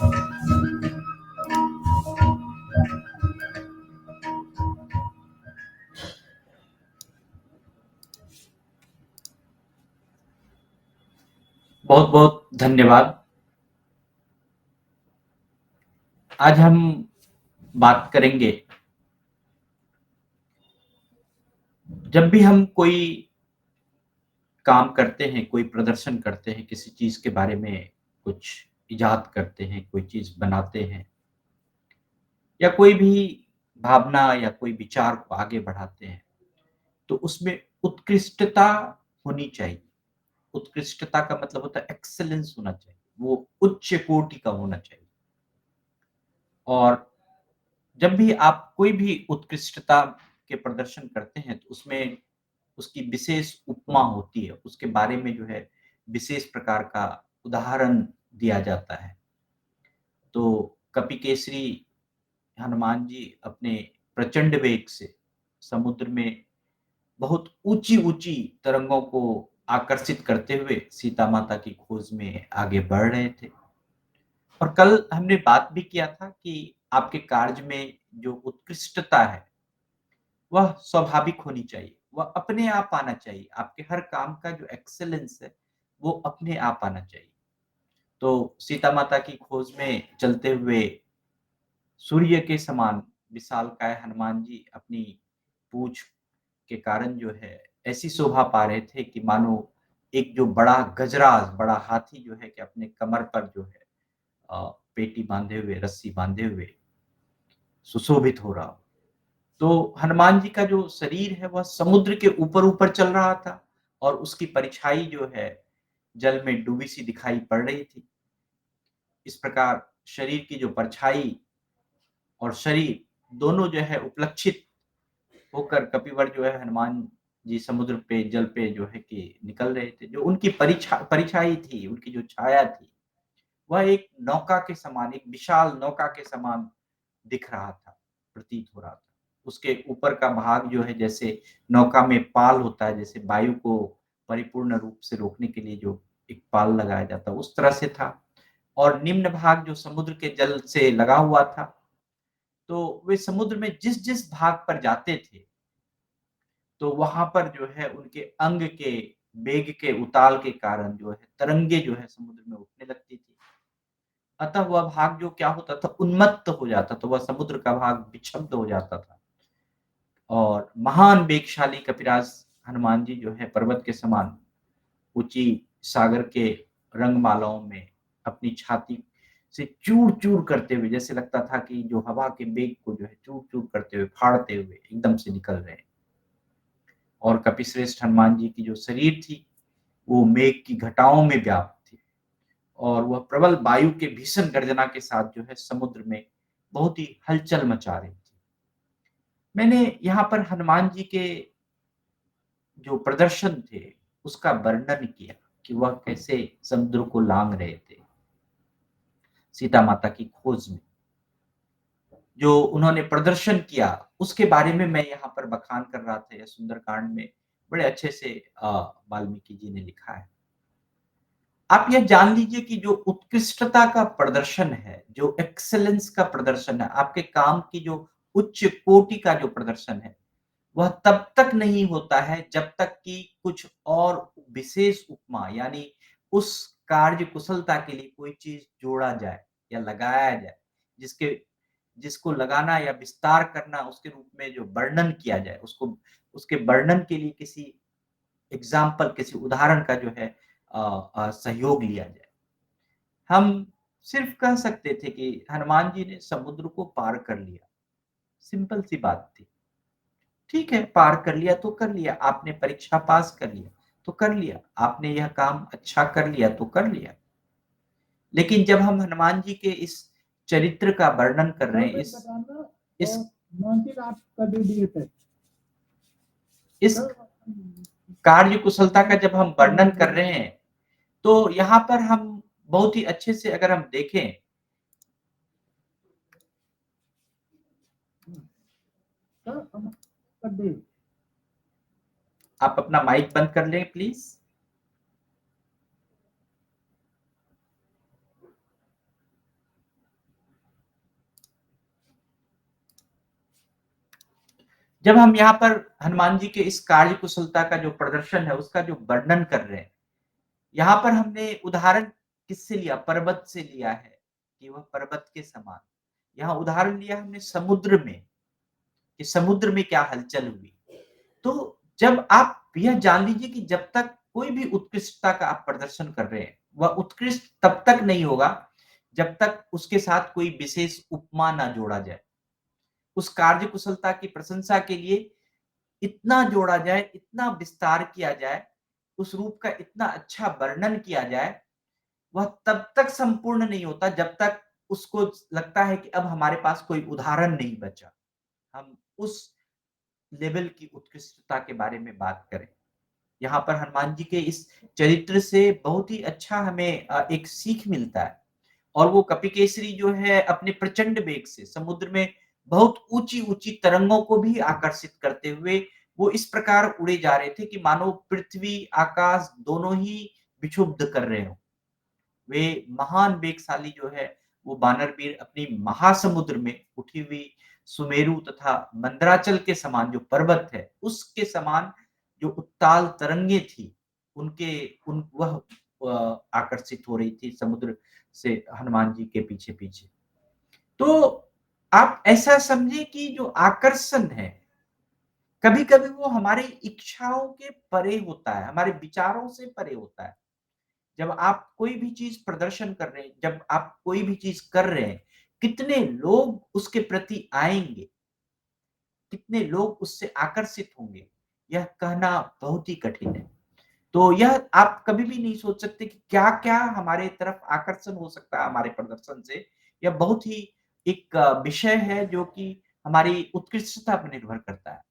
बहुत बहुत धन्यवाद। आज हम बात करेंगे, जब भी हम कोई काम करते हैं, कोई प्रदर्शन करते हैं, किसी चीज के बारे में कुछ इजाद करते हैं, कोई चीज बनाते हैं, या कोई भी भावना या कोई विचार को आगे बढ़ाते हैं, तो उसमें उत्कृष्टता होनी चाहिए। उत्कृष्टता का मतलब होता है एक्सेलेंस होना चाहिए, वो उच्च कोटि का होना चाहिए। और जब भी आप कोई भी उत्कृष्टता के प्रदर्शन करते हैं, तो उसमें उसकी विशेष उपमा होती है, उसके बारे में जो है विशेष प्रकार का उदाहरण दिया जाता है। तो कपिकेसरी हनुमान जी अपने प्रचंड वेग से समुद्र में बहुत ऊंची-ऊंची तरंगों को आकर्षित करते हुए सीता माता की खोज में आगे बढ़ रहे थे। और कल हमने बात भी किया था कि आपके कार्य में जो उत्कृष्टता है, वह स्वाभाविक होनी चाहिए, वह अपने आप आना चाहिए। आपके हर काम का जो एक्सेलेंस है, वो अपने आप आना चाहिए। तो सीता माता की खोज में चलते हुए सूर्य के समान विशालकाय हनुमान जी अपनी पूँछ के कारण जो है ऐसी शोभा पा रहे थे कि मानो एक जो बड़ा गजराज, बड़ा हाथी जो है कि अपने कमर पर जो है पेटी बाँधे हुए, रस्सी बाँधे हुए सुशोभित हो रहा हो। तो हनुमान जी का जो शरीर है वह समुद्र के ऊपर-ऊपर चल रहा था और उसकी परछाई जो है जल में डूबी-सी दिखाई पड़ रही थी। इस प्रकार शरीर की जो परछाई और शरीर दोनों जो है उपलक्षित होकर कपिवर जो है हनुमान जी समुद्र पे, जल पे जो है कि निकल रहे थे। जो उनकी परिछाई थी, उनकी जो छाया थी, वह एक नौका के समान, एक विशाल नौका के समान दिख रहा था, प्रतीत हो रहा था। उसके ऊपर का भाग जो है जैसे नौका में पाल होता है, जैसे वायु को परिपूर्ण रूप से रोकने के लिए जो एक पाल लगाया जाता है, उस तरह से था। और निम्न भाग जो समुद्र के जल से लगा हुआ था, तो वे समुद्र में जिस-जिस भाग पर जाते थे, तो वहाँ पर जो है उनके अंग के वेग के उताल के कारण जो है तरंगे जो है समुद्र में उठने लगती थी। अतः वह भाग जो क्या होता था, उन्मत्त हो जाता था, वह समुद्र का भाग विक्षुब्ध हो जाता था। और महान वेगशाली कपिराज हनुमान जी जो है पर्वत के समान ऊँची सागर के रंगमालाओं में अपनी छाती से चूर-चूर करते हुए, जैसे लगता था कि जो हवा के वेग को जो है चूर-चूर करते हुए, फाड़ते हुए एकदम से निकल रहे हैं। और कपिश्रेष्ठ हनुमान जी की जो शरीर थी, वो मेघ की घटाओं में व्याप्त थी और वह प्रबल वायु के भीषण गर्जना के साथ जो है समुद्र में बहुत ही हलचल मचा रही थी। मैंने यहाँ पर हनुमान जी के जो प्रदर्शन थे, उसका वर्णन किया कि वह कैसे समुद्र को लांघ रहे थे, सीता माता की खोज में। जो उन्होंने प्रदर्शन किया, उसके बारे में मैं यहाँ पर बखान कर रहा था, यह सुंदरकांड में बड़े अच्छे से वाल्मीकि जी ने लिखा है। आप यह जान लीजिए कि जो उत्कृष्टता का प्रदर्शन है, जो एक्सेलेंस का प्रदर्शन है, आपके काम की जो उच्च कोटि का जो प्रदर्शन है, वह तब तक नहीं होता है जब तक कि कुछ और विशेष उपमा यानी उस कार्य कुशलता के लिए कोई चीज़ जोड़ा जाए या लगाया जाए, जिसके जिसको लगाना या विस्तार करना उसके रूप में जो वर्णन किया जाए, उसको उसके वर्णन के लिए किसी एग्ज़ाम्पल किसी उदाहरण का जो है सहयोग लिया जाए। हम सिर्फ़ कह सकते थे कि हनुमान जी ने समुद्र को पार कर लिया, सिंपल सी बात थी। ठीक है, पार कर लिया तो कर लिया, आपने परीक्षा पास कर लिया, तो कर लिया, आपने यह काम अच्छा कर लिया तो कर लिया। लेकिन जब हम हनुमान जी के इस चरित्र का वर्णन कर रहे हैं, इस मानसिक आप कर दीजिए सर। इस कार्य कुशलता का जब हम वर्णन कर रहे हैं, तो यहाँ पर हम बहुत ही अच्छे से अगर हम देखें, कर दे। आप अपना माइक बंद कर लें प्लीज़। जब हम यहाँ पर हनुमान जी के इस कार्य कुशलता का जो प्रदर्शन है, उसका जो वर्णन कर रहे हैं, यहाँ पर हमने उदाहरण किससे लिया? पर्वत से लिया है, कि वह पर्वत के समान। यहाँ उदाहरण लिया हमने समुद्र में, कि समुद्र में क्या हलचल हुई। तो जब आप यह जान लीजिए कि जब तक कोई भी उत्कृष्टता का आप प्रदर्शन कर रहे हैं, वह उत्कृष्ट तब तक नहीं होगा, जब तक उसके साथ कोई विशेष उपमा ना जोड़ा जाए। उस कार्य कुशलता की प्रशंसा के लिए इतना जोड़ा जाए, इतना विस्तार किया जाए, उस रूप का इतना अच्छा वर्णन किया जाए, वह तब तक संपूर्ण नहीं होता जब तक उसको लगता है कि अब हमारे पास कोई उदाहरण नहीं बचा। हम उस लेवल की उत्कृष्टता के बारे में बात करें। यहाँ पर हनुमान जी के इस चरित्र से बहुत ही अच्छा हमें एक सीख मिलता है। और वो कपिकेसरी जो है अपने प्रचंड वेग से समुद्र में बहुत ऊंची-ऊंची तरंगों को भी आकर्षित करते हुए वो इस प्रकार उड़े जा रहे थे कि मानो पृथ्वी, आकाश दोनों ही विक्षुब्ध कर रहे हों। वे महान वेगशाली जो है वो वानरवीर अपनी महासमुद्र में उठी हुई सुमेरु तथा मंदराचल के समान जो पर्वत है, उसके समान जो उत्ताल तरंगे थी, उनके उन वह आकर्षित हो रही थी समुद्र से हनुमान जी के पीछे-पीछे। तो आप ऐसा समझिए कि जो आकर्षण है, कभी-कभी वो हमारी इच्छाओं के परे होता है, हमारे विचारों से परे होता है। जब आप कोई भी चीज़ प्रदर्शन कर रहे हैं, जब आप कोई भी चीज़ कर रहे हैं, कितने लोग उसके प्रति आएँगे, कितने लोग उससे आकर्षित होंगे, यह कहना बहुत ही कठिन है। तो यह आप कभी भी नहीं सोच सकते कि क्या-क्या हमारे तरफ आकर्षण हो सकता है हमारे प्रदर्शन से। यह बहुत ही एक विषय है जो कि हमारी उत्कृष्टता पर निर्भर करता है।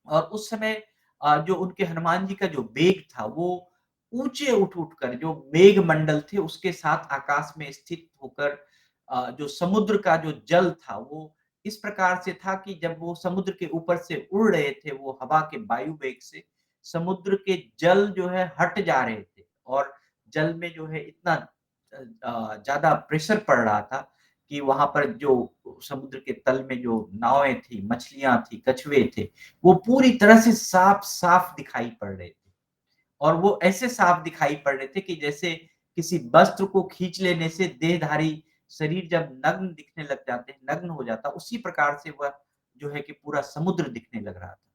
और उस समय जो उनके हनुमान जी का जो वेग था वो ऊँचे उठ-उठ कर जो मेघमंडल थे उसके साथ आकाश में स्थित होकर जो समुद्र का जो जल था वो इस प्रकार से था कि जब वो समुद्र के ऊपर से उड़ रहे थे वो हवा के वायु वेग से, समुद्र के जल जो है हट जा रहे थे और जल में जो है इतना ज़्यादा प्रेशर पड़ रहा था कि वहाँ पर जो समुद्र के तल में जो नावें थी, मछलियाँ थी, कछुए थे, वो पूरी तरह से साफ-साफ दिखाई पड़ रहे थे। और वो ऐसे साफ दिखाई पड़ रहे थे कि जैसे किसी वस्त्र को खींच लेने से देहधारी शरीर जब नग्न दिखने लग जाते हैं, नग्न हो जाता, उसी प्रकार से वह जो है कि पूरा समुद्र दिखने लग रहा था।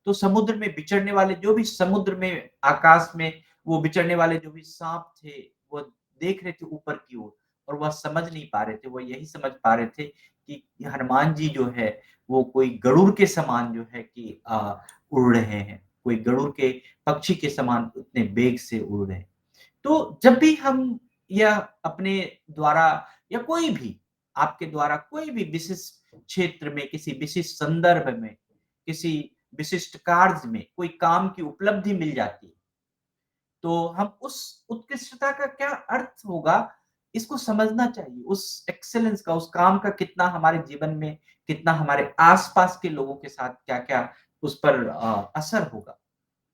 तो समुद्र में विचरने वाले जो भी समुद्र में, आकाश में वो विचरने वाले जो भी साँप थे, वो देख रहे थे ऊपर की ओर और वह समझ नहीं पा रहे थे। वो यही समझ पा रहे थे कि हनुमान जी जो है, वो कोई गरुड़ के समान जो है कि उड़ रहे हैं। कोई गरुड़ के पक्षी के समान उतने वेग से उड़ रहे हैं। तो जब भी हम यह अपने द्वारा या कोई भी आपके द्वारा कोई भी विशिष्ट क्षेत्र में, किसी विशिष्ट संदर्भ में, किसी विशिष्ट कार्य में कोई काम की उपलब्धि मिल जाती है, तो हम उस उत्कृष्टता का क्या अर्थ होगा, इसको समझना चाहिए। उस एक्सीलेंस का, उस काम का कितना हमारे जीवन में, कितना हमारे आस-पास के लोगों के साथ क्या-क्या उस पर असर होगा।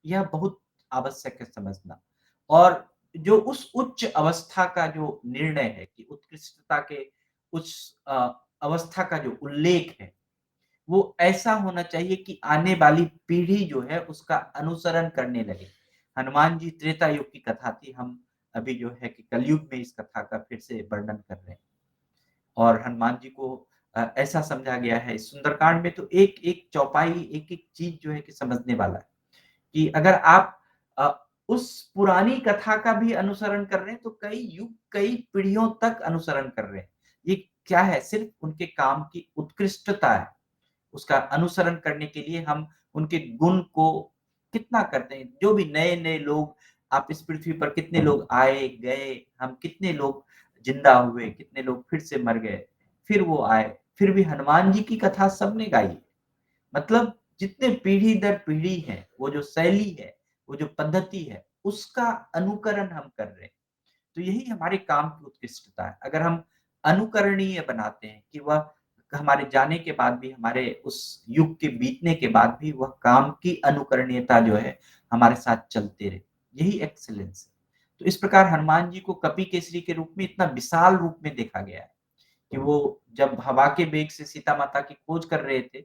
यह बहुत आवश्यक है समझना। और जो उस उच्च अवस्था का जो निर्णय है कि उत्कृष्टता के उस अवस्था का जो उल्लेख है, वो ऐसा होना चाहिए कि आने वाली पीढ़ी जो है उसका अनुसरण करने लगे। हनुमान जी त्रेता युग की कथा थी, हम अभी जो है कि कलयुग में इस कथा का फिर से वर्णन कर रहे हैं। और हनुमान जी को ऐसा समझा गया है इस सुंदरकांड में तो एक-एक चौपाई, एक-एक चीज़ जो है कि समझने वाला है। कि अगर आप अ, उस पुरानी कथा का भी अनुसरण कर रहे हैं, तो कई युग, कई पीढ़ियों तक अनुसरण कर रहे हैं। ये क्या है? सिर्फ़ उनके काम की उत्कृष्टता है। उसका अनुसरण करने के लिए हम उनके गुण को कितना करते हैं। जो भी नए-नए लोग आप इस पृथ्वी पर कितने लोग आए, गए, हम कितने लोग ज़िंदा हुए, कितने लोग फिर से मर गए, फिर वो आए, फिर भी हनुमान जी की कथा सबने गाई है। मतलब जितने पीढ़ी दर पीढ़ी है, वो जो शैली है, वो जो पद्धति है, उसका अनुकरण हम कर रहे हैं। तो यही हमारे काम की उत्कृष्टता है। अगर हम अनुकरणीय बनाते हैं कि वह हमारे जाने के बाद भी, हमारे उस युग के बीतने के बाद भी वह काम की अनुकरणीयता जो है, हमारे साथ चलते रहे। यही एक्सीलेंस है। तो इस प्रकार हनुमान जी को कपि केसरी के रूप में इतना विशाल रूप में देखा गया है। कि वो जब हवा के वेग से सीता माता की खोज कर रहे थे,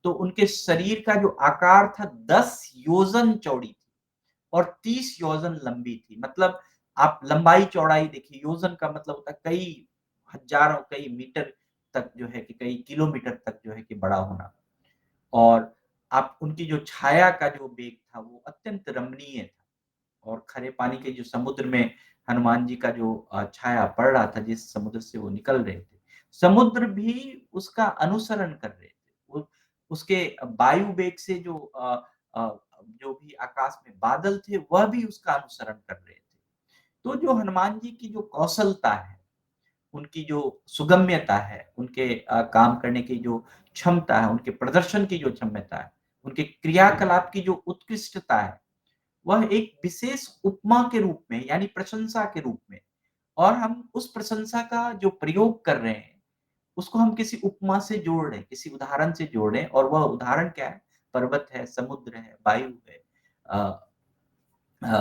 तो उनके शरीर का जो आकार था 10 योजन चौड़ी थी और 30 योजन लंबी थी। मतलब आप लंबाई-चौड़ाई देखिए, योजन का मतलब होता है कई हज़ारों, कई मीटर तक जो है कि कई किलोमीटर तक जो है कि बड़ा होना। और आप उनकी जो छाया का जो वेग था वो अत्यंत रमणीय था। और खरे पानी के जो समुद्र में हनुमान जी का जो छाया पड़ रहा था, जिस समुद्र से वो निकल रहे थे, समुद्र भी उसका अनुसरण कर रहे थे। वो उसके वायु वेग से जो भी आकाश में बादल थे, वह भी उसका अनुसरण कर रहे थे। तो जो हनुमान जी की जो कौशलता है, उनकी जो सुगम्यता है, उनके काम करने की जो क्षमता है, उनके प्रदर्शन की जो क्षमता है, उनके क्रियाकलाप की जो उत्कृष्टता है, वह एक विशेष उपमा के रूप में यानी प्रशंसा के रूप में, और हम उस प्रशंसा का जो प्रयोग कर रहे हैं, उसको हम किसी उपमा से जोड़ रहे हैं, किसी उदाहरण से जोड़ रहे हैं, और वह उदाहरण क्या है? पर्वत है, समुद्र है, वायु है, अ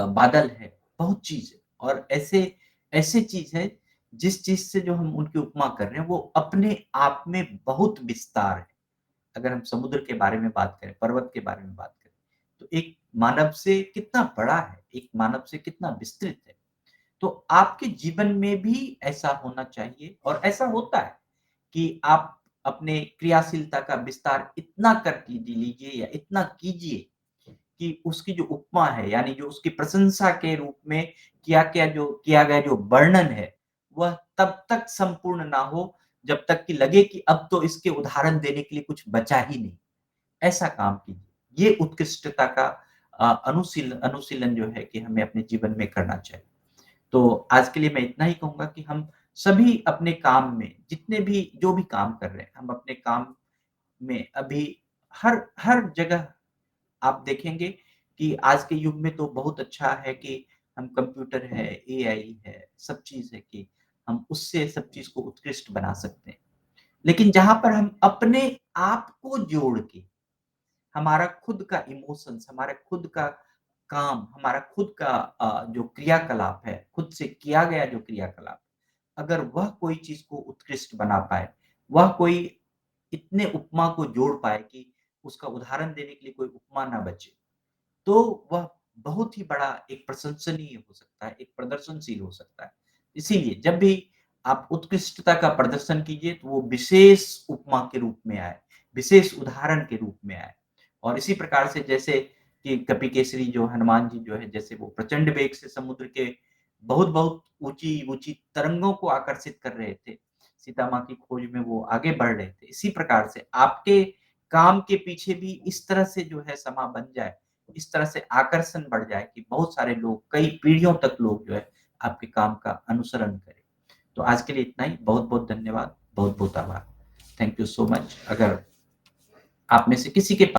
बादल है, बहुत चीज़ है। और ऐसे ऐसे चीज़ है, जिस चीज़ से जो हम उनकी उपमा कर रहे हैं, वो अपने आप में बहुत विस्तार है। अगर हम समुद्र के बारे में बात करें, पर्वत के बारे में बात करें, तो एक मानव से कितना बड़ा है, एक मानव से कितना विस्तृत है। तो आपके जीवन में भी ऐसा होना चाहिए, और ऐसा होता है कि आप अपने क्रियाशीलता का विस्तार इतना कर लीजिए या इतना कीजिए कि उसकी जो उपमा है, यानी जो उसकी प्रशंसा के रूप में किया गया जो वर्णन है, वह तब तक संपूर्ण ना हो, जब तक कि लगे कि अब तो इसके उदाहरण देने के लिए कुछ बचा ही नहीं। ऐसा काम कीजिए। ये उत्कृष्टता का अनुशीलन जो है कि हमें अपने जीवन में करना चाहिए। तो आज के लिए मैं इतना ही कहूँगा कि हम सभी अपने काम में, जितने भी जो भी काम कर रहे हैं, हम अपने काम में अभी हर हर जगह आप देखेंगे कि आज के युग में तो बहुत अच्छा है कि हम कंप्यूटर है, एआई है, सब चीज़ है कि हम उससे सब चीज़ को उत्कृष्ट बना सकते हैं। लेकिन जहाँ पर हम अपने आप को जोड़ के, हमारा खुद का इमोशंस, हमारा खुद का काम, हमारा खुद का जो क्रियाकलाप है, खुद से किया गया जो क्रियाकलाप, अगर वह कोई चीज़ को उत्कृष्ट बना पाए, वह कोई इतने उपमा को जोड़ पाए कि उसका उदाहरण देने के लिए कोई उपमा ना बचे, तो वह बहुत ही बड़ा एक प्रशंसनीय हो सकता है, एक प्रदर्शनशील हो सकता है। इसीलिए जब भी आप उत्कृष्टता का प्रदर्शन कीजिए, तो वो विशेष उपमा के रूप में आए, विशेष उदाहरण के रूप में आए। और इसी प्रकार से जैसे कि कपिकेसरी जो हनुमान जी जो है, जैसे वो प्रचंड वेग से समुद्र के बहुत-बहुत ऊँची-ऊँची तरंगों को आकर्षित कर रहे थे। सीता माँ की खोज में वो आगे बढ़ रहे थे। इसी प्रकार से आपके काम के पीछे भी इस तरह से जो है समा बन जाए, इस तरह से आकर्षण बढ़ जाए कि बहुत सारे लोग, कई पीढ़ियों तक लोग जो है आपके काम का अनुसरण करें। तो आज के लिए इतना ही। बहुत-बहुत धन्यवाद, बहुत-बहुत आभार। Thank you so much. अगर आप में से किसी के